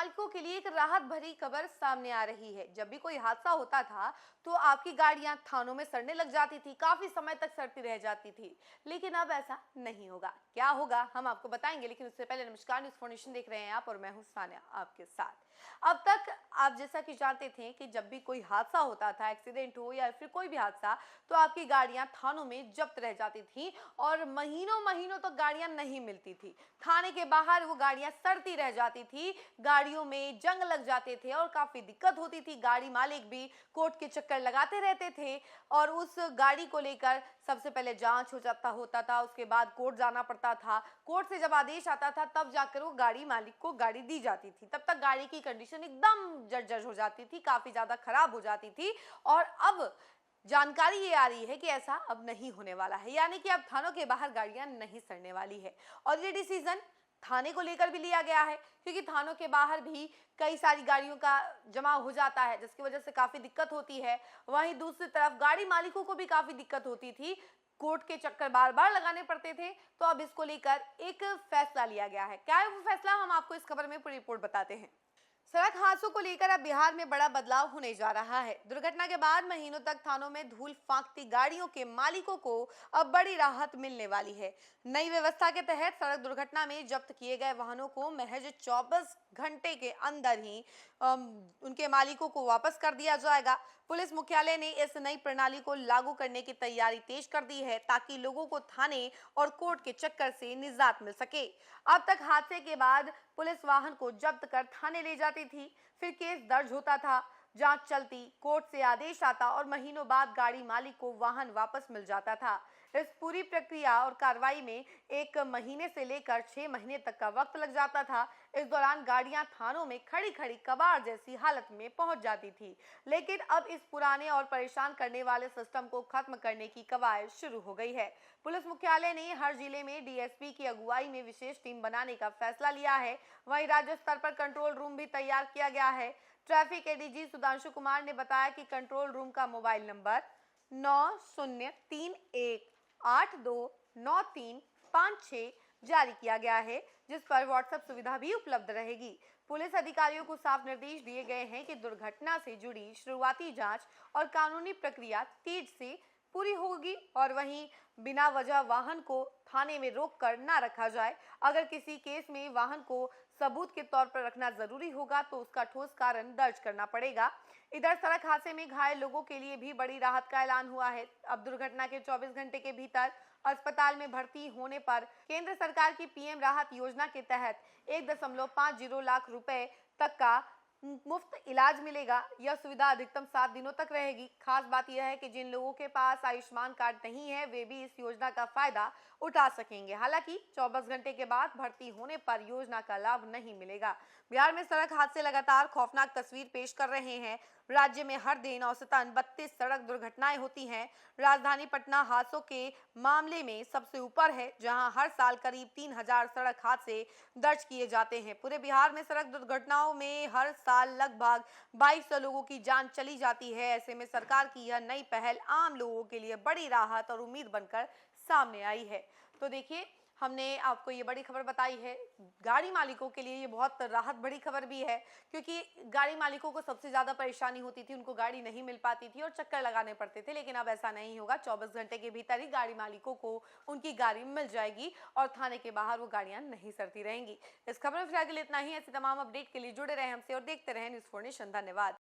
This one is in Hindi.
मालिकों के लिए एक राहत भरी खबर सामने आ रही है। जब भी कोई हादसा होता था तो आपकी गाड़ियां थानों में सड़ने लग जाती थी, काफी समय तक सड़ती रह जाती थी। लेकिन अब ऐसा नहीं होगा। क्या होगा हम आपको बताएंगे, लेकिन उससे पहले नमस्कार, न्यूज़ फॉर देख रहे हैं आप और मैं हूं सानिया आपके साथ। अब तक आप जैसा कि जानते थे कि जब भी कोई हादसा होता था, एक्सीडेंट हो या फिर कोई भी हादसा, तो आपकी गाड़ियां थानों में जब्त रह जाती थी और महीनों महीनों तक गाड़ियां नहीं मिलती थी। थाने के बाहर वो गाड़ियां सड़ती रह जाती थी, गाड़ियों में जंग लग जाते थे और काफी दिक्कत होती थी। गाड़ी मालिक भी कोर्ट के चक्कर लगाते रहते थे और उस गाड़ी को लेकर सबसे पहले जांच हो जाता होता था, उसके बाद कोर्ट जाना पड़ता था। कोर्ट से जब आदेश आता था तब जाकर वो गाड़ी मालिक को गाड़ी दी जाती थी। तब तक गाड़ी की कंडीशन एकदम जर्जर हो जाती थी, काफी ज्यादा खराब हो जाती थी। और अब जानकारी ये आ रही है कि ऐसा अब नहीं होने वाला है, यानी कि अब थानों के बाहर गाड़ियां नहीं सड़ने वाली है। और ये डिसीजन थाने को लेकर भी लिया गया है, क्योंकि थानों के बाहर भी कई सारी गाड़ियों का जमाव हो जाता है, जिसकी वजह से काफी दिक्कत होती है। वहीं दूसरी तरफ गाड़ी मालिकों को भी काफी दिक्कत होती थी, कोर्ट के चक्कर बार बार लगाने पड़ते थे। तो अब इसको लेकर एक फैसला लिया गया है। क्या है वो फैसला, हम आपको इस खबर में पूरी रिपोर्ट बताते हैं। सड़क हादसों को लेकर अब बिहार में बड़ा बदलाव होने जा रहा है। दुर्घटना के बाद महीनों तक थानों में धूल फांकती गाड़ियों के मालिकों को अब बड़ी राहत मिलने वाली है। नई व्यवस्था के तहत सड़क दुर्घटना में जब्त किए गए वाहनों को महज 24 घंटे के अंदर ही उनके मालिकों को वापस कर दिया जाएगा। पुलिस मुख्यालय ने इस नई प्रणाली को लागू करने की तैयारी तेज कर दी है, ताकि लोगों को थाने और कोर्ट के चक्कर से निजात मिल सके। अब तक हादसे के बाद पुलिस वाहन को जब्त कर थाने ले जाती थी, फिर केस दर्ज होता था, जांच चलती, कोर्ट से आदेश आता और महीनों बाद गाड़ी मालिक को वाहन वापस मिल जाता था। इस पूरी प्रक्रिया और कार्रवाई में 1 महीने से लेकर 6 महीने तक का वक्त लग जाता था। इस दौरान गाड़ियां थानों में खड़ी खड़ी कबाड़ जैसी हालत में पहुंच जाती थी। लेकिन अब इस पुराने और परेशान करने वाले सिस्टम को खत्म करने की कवायद शुरू हो गई है। पुलिस मुख्यालय ने हर जिले में डीएसपी की अगुवाई में विशेष टीम बनाने का फैसला लिया है। वहीं राज्य स्तर पर कंट्रोल रूम भी तैयार किया गया है। ट्रैफिक एडीजी सुधांशु कुमार ने बताया कि कंट्रोल रूम का मोबाइल नंबर 9031829356 जारी किया गया है, जिस पर व्हाट्सएप सुविधा भी उपलब्ध रहेगी। पुलिस अधिकारियों को साफ निर्देश दिए गए हैं कि दुर्घटना से जुड़ी शुरुआती जांच और कानूनी प्रक्रिया तेज से पूरी होगी और वहीं बिना वजह वाहन को थाने में रोक कर ना रखा जाए। अगर किसी केस में वाहन को सबूत के तौर पर रखना जरूरी होगा तो उसका ठोस कारण दर्ज करना पड़ेगा। इधर सड़क हादसे में घायल लोगों के लिए भी बड़ी राहत का ऐलान हुआ है। अब दुर्घटना के 24 घंटे के भीतर अस्पताल में भर्ती होने पर केंद्र सरकार की पीएम राहत योजना के तहत 1.50 लाख रुपए तक का मुफ्त इलाज मिलेगा। यह सुविधा अधिकतम 7 दिनों तक रहेगी। खास बात यह है कि जिन लोगों के पास आयुष्मान कार्ड नहीं है, वे भी इस योजना का फायदा उठा सकेंगे। हालांकि 24 घंटे के बाद भर्ती होने पर योजना का लाभ नहीं मिलेगा। बिहार में सड़क हादसे लगातार खौफनाक तस्वीर पेश कर रहे हैं। राज्य में हर दिन औसतन 32 सड़क दुर्घटनाएं होती हैं। राजधानी पटना हादसों के मामले में सबसे ऊपर है, जहां हर साल करीब 3000 सड़क हादसे दर्ज किए जाते हैं। पूरे बिहार में सड़क दुर्घटनाओं में हर साल लगभग 2200 लोगों की जान चली जाती है। ऐसे में सरकार की यह नई पहल आम लोगों के लिए बड़ी राहत और उम्मीद बनकर सामने आई है। तो देखिए, हमने आपको ये बड़ी खबर बताई है। गाड़ी मालिकों के लिए ये बहुत राहत बड़ी खबर भी है, क्योंकि गाड़ी मालिकों को सबसे ज़्यादा परेशानी होती थी, उनको गाड़ी नहीं मिल पाती थी और चक्कर लगाने पड़ते थे। लेकिन अब ऐसा नहीं होगा, 24 घंटे के भीतर ही गाड़ी मालिकों को उनकी गाड़ी मिल जाएगी और थाने के बाहर वो गाड़ियाँ नहीं सड़ती रहेंगी। इस खबर में फिलहाल के लिए इतना ही। ऐसे तमाम अपडेट के लिए जुड़े रहे हमसे और देखते रहे न्यूज़4 नेशन। धन्यवाद।